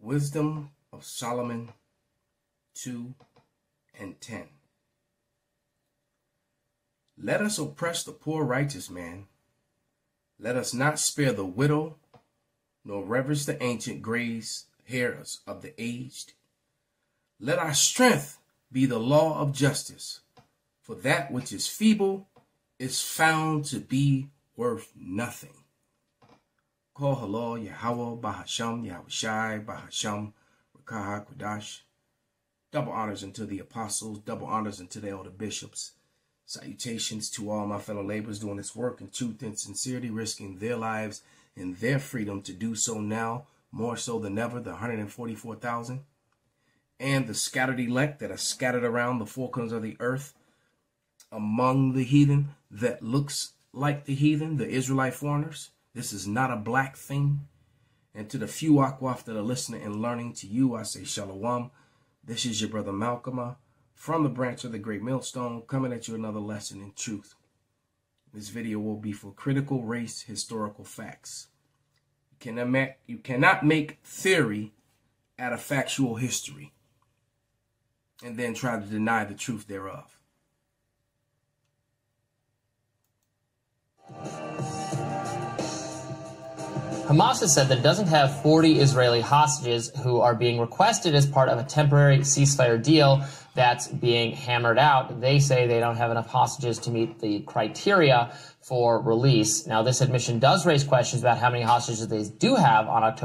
Wisdom of Solomon 2 and 10. Let us oppress the poor righteous man. Let us not spare the widow, nor reverence the ancient gray hairs of the aged. Let our strength be the law of justice, for that which is feeble is found to be worth nothing. Kol halal Yahweh Bahasham Yahushai Bahasham Rakaha Kodash. Double honors unto the apostles, double honors unto the elder bishops. Salutations to all my fellow laborers doing this work in truth and sincerity, risking their lives and their freedom to do so now, more so than ever, the 144,000. And the scattered elect that are scattered around the four corners of the earth among the heathen that looks like the heathen, the Israelite foreigners. This is not a black thing. And to the few Akwaf that are listening and learning, to you I say Shalom. This is your brother Malcolm from the branch of the Great Millstone, coming at you another lesson in truth. This video will be for critical race historical facts. You cannot make theory out of factual history and then try to deny the truth thereof. Hamas has said that it doesn't have 40 Israeli hostages who are being requested as part of a temporary ceasefire deal that's being hammered out. They say they don't have enough hostages to meet the criteria for release. Now, this admission does raise questions about how many hostages they do have on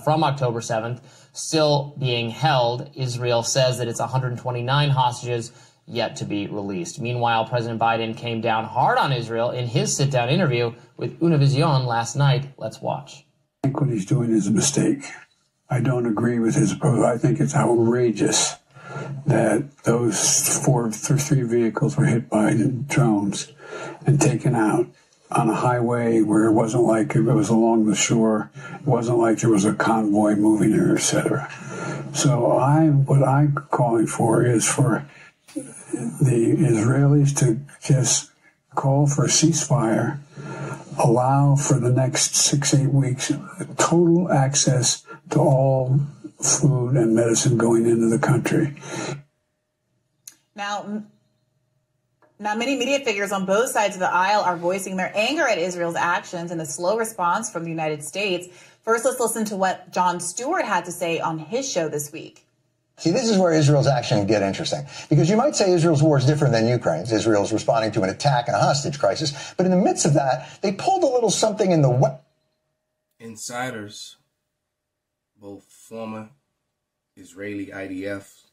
from October 7th still being held. Israel says that it's 129 hostages yet to be released. Meanwhile, President Biden came down hard on Israel in his sit-down interview with Univision last night. Let's watch. I think what he's doing is a mistake. I don't agree with his approach. I think it's outrageous that those three vehicles were hit by drones and taken out on a highway where it wasn't like it was along the shore. It wasn't like there was a convoy moving there, etc. So what I'm calling for is for the Israelis to just call for a ceasefire, allow for the next 6-8 weeks total access to all food and medicine going into the country. Now, many media figures on both sides of the aisle are voicing their anger at Israel's actions and the slow response from the United States. First, let's listen to what Jon Stewart had to say on his show this week. See, this is where Israel's actions get interesting, because you might say Israel's war is different than Ukraine's. Israel's responding to an attack and a hostage crisis. But in the midst of that, they pulled a little something in the Insiders, both former Israeli IDF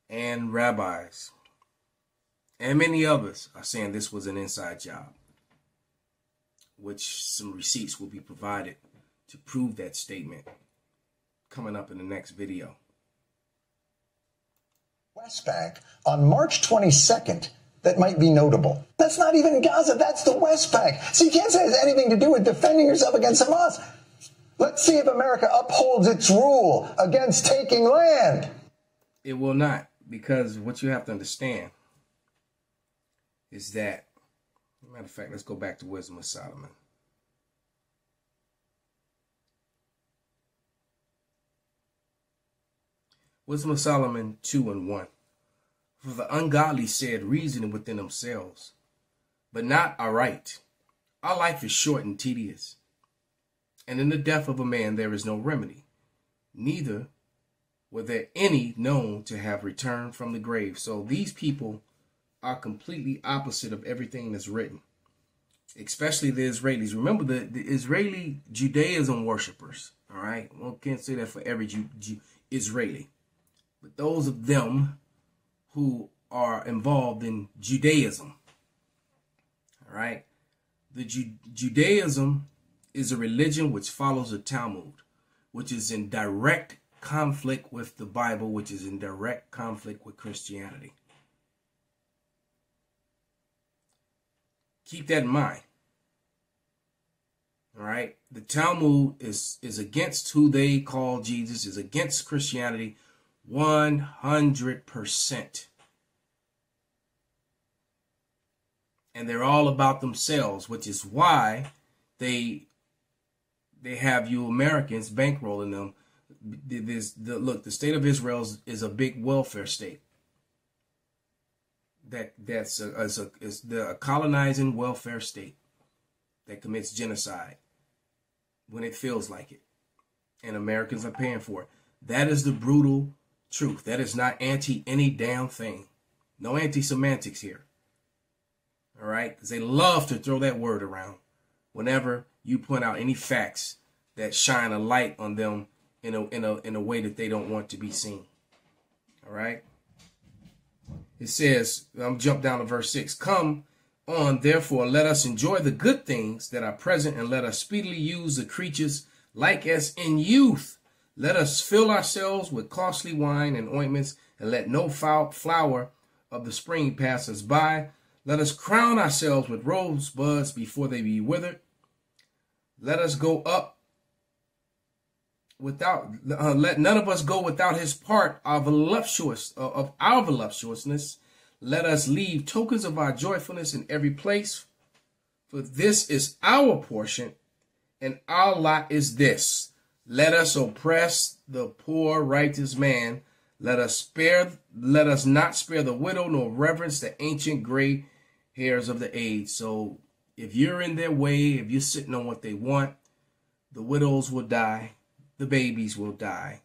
and rabbis and many others are saying this was an inside job, which some receipts will be provided to prove that statement coming up in the next video. West Bank on March 22nd that might be notable. That's not even Gaza, that's the West Bank. So you can't say it has anything to do with defending yourself against Hamas. Let's see if America upholds its rule against taking land. It will not, because what you have to understand is that, matter of fact, let's go back to Wisdom of Solomon. Wisdom of Solomon 2 and 1. For the ungodly said, reasoning within themselves, but not aright. Our life is short and tedious, and in the death of a man there is no remedy. Neither were there any known to have returned from the grave. So these people are completely opposite of everything that's written, especially the Israelis. Remember, the Israeli Judaism worshippers, all right? Well, can't say that for every Israeli. But those of them who are involved in Judaism, all right? The Judaism is a religion which follows the Talmud, which is in direct conflict with the Bible, which is in direct conflict with Christianity. Keep that in mind. All right? The Talmud is against who they call Jesus, is against Christianity 100%. And they're all about themselves, which is why they have you Americans bankrolling them, Look, the state of Israel is a big welfare state. That's a colonizing welfare state that commits genocide when it feels like it, and Americans are paying for it. That is the brutal truth. That is not anti any damn thing. No anti-semantics here. All right, because they love to throw that word around whenever you point out any facts that shine a light on them in a way that they don't want to be seen. All right. It says, I'm jump down to verse 6. Come on, therefore, let us enjoy the good things that are present, and let us speedily use the creatures like as in youth. Let us fill ourselves with costly wine and ointments, and let no foul flower of the spring pass us by. Let us crown ourselves with rosebuds before they be withered. Let us go up without, let none of us go without his part of our voluptuousness. Let us leave tokens of our joyfulness in every place, for this is our portion, and our lot is this. Let us oppress the poor righteous man. Let us not spare the widow, nor reverence the ancient gray hairs of the age. So if you're in their way, if you're sitting on what they want, the widows will die. The babies will die.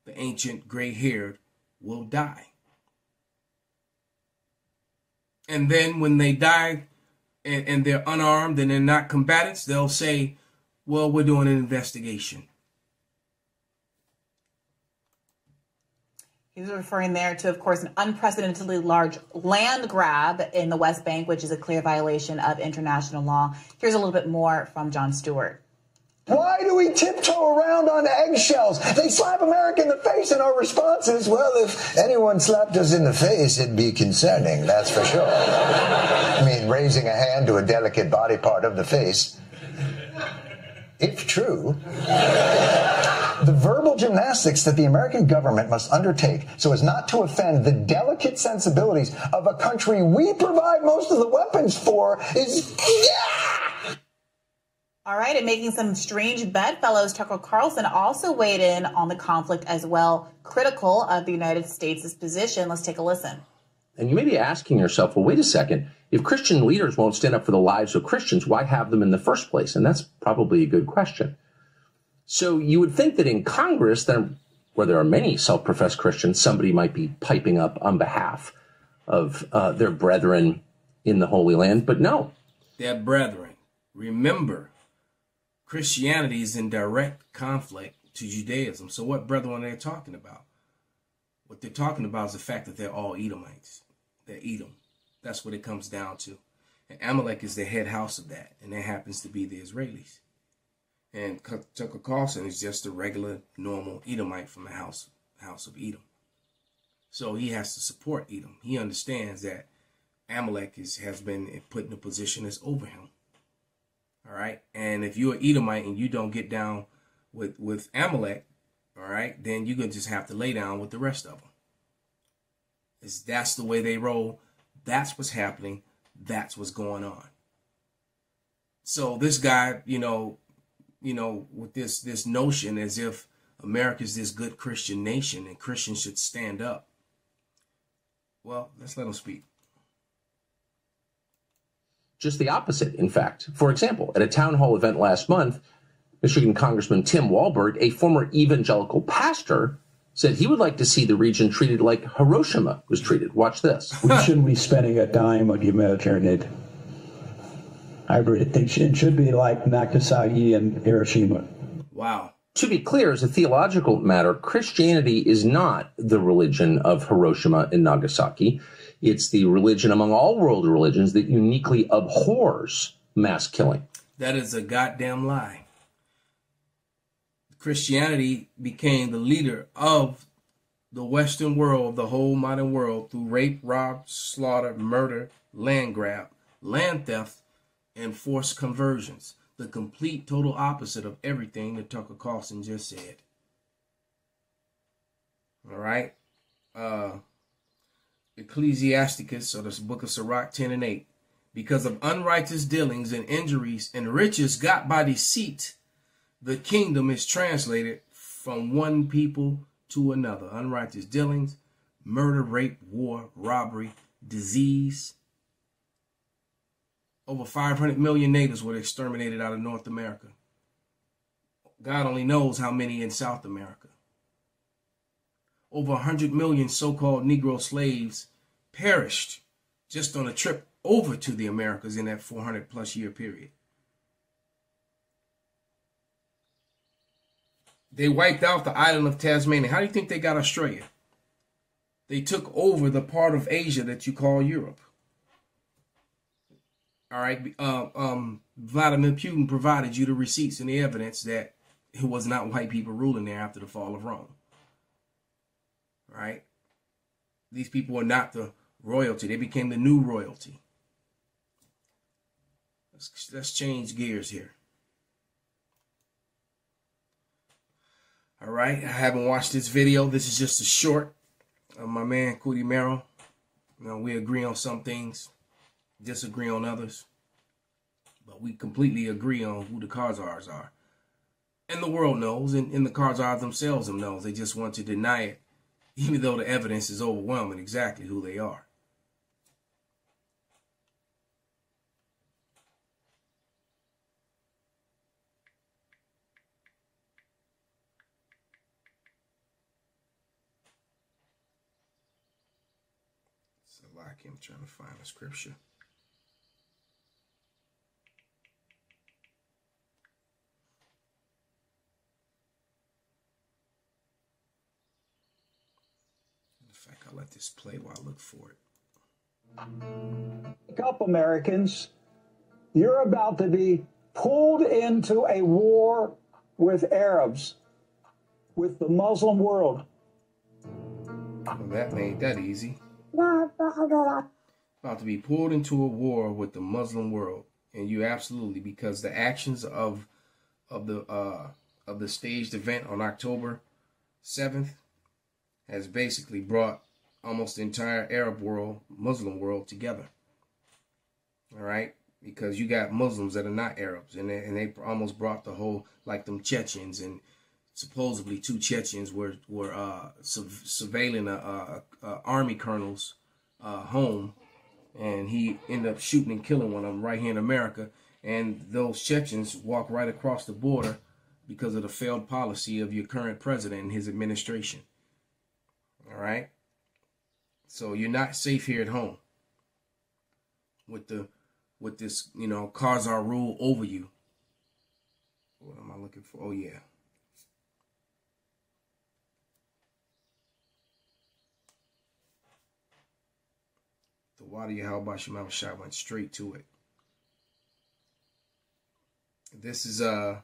The ancient gray-haired will die. And then when they die and they're unarmed and they're not combatants, they'll say, well, we're doing an investigation. He's referring there to, of course, an unprecedentedly large land grab in the West Bank, which is a clear violation of international law. Here's a little bit more from Jon Stewart. Why do we tiptoe around on eggshells? They slap America in the face, and our response is, well, if anyone slapped us in the face, it'd be concerning, that's for sure. I mean, raising a hand to a delicate body part of the face, if true, the verbal gymnastics that the American government must undertake so as not to offend the delicate sensibilities of a country we provide most of the weapons for is... All right, and making some strange bedfellows, Tucker Carlson also weighed in on the conflict as well, critical of the United States' position. Let's take a listen. And you may be asking yourself, well, wait a second. If Christian leaders won't stand up for the lives of Christians, why have them in the first place? And that's probably a good question. So you would think that in Congress, where there are many self-professed Christians, somebody might be piping up on behalf of their brethren in the Holy Land, but no. Their brethren. Remember, Christianity is in direct conflict to Judaism. So what brethren are they talking about? What they're talking about is the fact that they're all Edomites. They're Edom. That's what it comes down to. And Amalek is the head house of that. And that happens to be the Israelis. And Tucker Carlson is just a regular, normal Edomite from the house of Edom. So he has to support Edom. He understands that Amalek has been put in a position that's over him. All right. And if you're an Edomite and you don't get down with Amalek, all right, then you're going to just have to lay down with the rest of them. That's the way they roll. That's what's happening. That's what's going on. So this guy, with this notion as if America's this good Christian nation and Christians should stand up. Well, let's let him speak. Just the opposite, in fact. For example, at a town hall event last month, Michigan Congressman Tim Walberg, a former evangelical pastor, said he would like to see the region treated like Hiroshima was treated. Watch this. We shouldn't be spending a dime on humanitarian aid. I agree. It should be like Nagasaki and Hiroshima. Wow. To be clear, as a theological matter, Christianity is not the religion of Hiroshima and Nagasaki. It's the religion among all world religions that uniquely abhors mass killing. That is a goddamn lie. Christianity became the leader of the Western world, the whole modern world, through rape, rob, slaughter, murder, land grab, land theft, and forced conversions. The complete, total opposite of everything that Tucker Carlson just said. All right. Ecclesiasticus, or the book of Sirach 10 and 8. Because of unrighteous dealings and injuries and riches got by deceit, the kingdom is translated from one people to another. Unrighteous dealings, murder, rape, war, robbery, disease. Over 500 million natives were exterminated out of North America. God only knows how many in South America. Over 100 million so-called Negro slaves perished just on a trip over to the Americas in that 400 plus year period. They wiped out the island of Tasmania. How do you think they got Australia? They took over the part of Asia that you call Europe. All right. Vladimir Putin provided you the receipts and the evidence that it was not white people ruling there after the fall of Rome. All right. These people were not the royalty. They became the new royalty. Let's change gears here. All right. I haven't watched this video. This is just a short of my man, Cootie Merrill. You know, we agree on some things, disagree on others, but we completely agree on who the Khazars are. And the world knows, and the Khazars themselves knows. They just want to deny it, even though the evidence is overwhelming exactly who they are. So like I'm trying to find a scripture. In fact, I'll let this play while I look for it. Wake up, Americans. You're about to be pulled into a war with Arabs, with the Muslim world. Well, that made that easy. About to be pulled into a war with the Muslim world, and you absolutely, because the actions of the staged event on October 7th has basically brought almost the entire Arab world, Muslim world together. All right, because you got Muslims that are not Arabs, and they almost brought the whole, like them Chechens, and supposedly 2 Chechens were surveilling a army colonel's home, and he ended up shooting and killing one of them right here in America. And those Chechens walk right across the border because of the failed policy of your current president and his administration. All right. So you're not safe here at home with this, you know, Khazar rule over you. What am I looking for? Oh, yeah. The Wadi Yahweh Shema Shai went straight to it. This is 2nd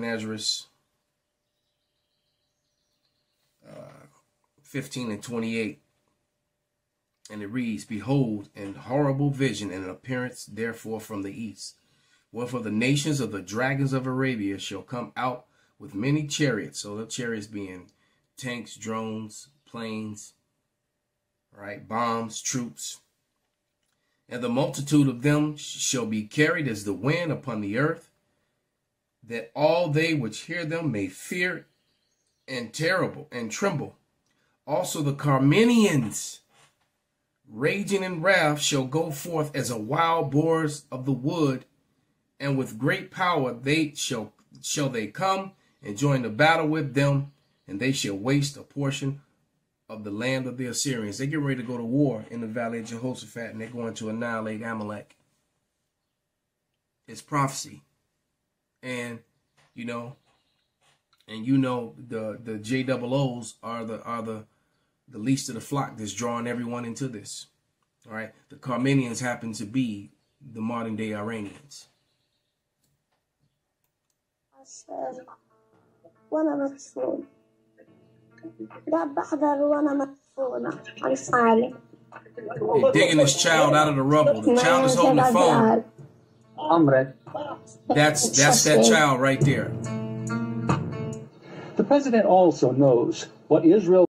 Esdras 15 and 28. And it reads, "Behold, an horrible vision and an appearance therefore from the east. Wherefore the nations of the dragons of Arabia shall come out with many chariots." So the chariots being tanks, drones, planes, right, bombs, troops. "And the multitude of them shall be carried as the wind upon the earth, that all they which hear them may fear and terrible and tremble. Also the Carmenians, raging in wrath, shall go forth as a wild boars of the wood, and with great power they shall they come and join the battle with them, and they shall waste a portion of the land of the Assyrians." They get ready to go to war in the valley of Jehoshaphat, and they're going to annihilate Amalek. It's prophecy. And the JOOs are the least of the flock that's drawing everyone into this. All right. The Carmenians happen to be the modern day Iranians. They're digging this child out of the rubble. The child is holding the phone. That's that child right there. The president also knows what Israel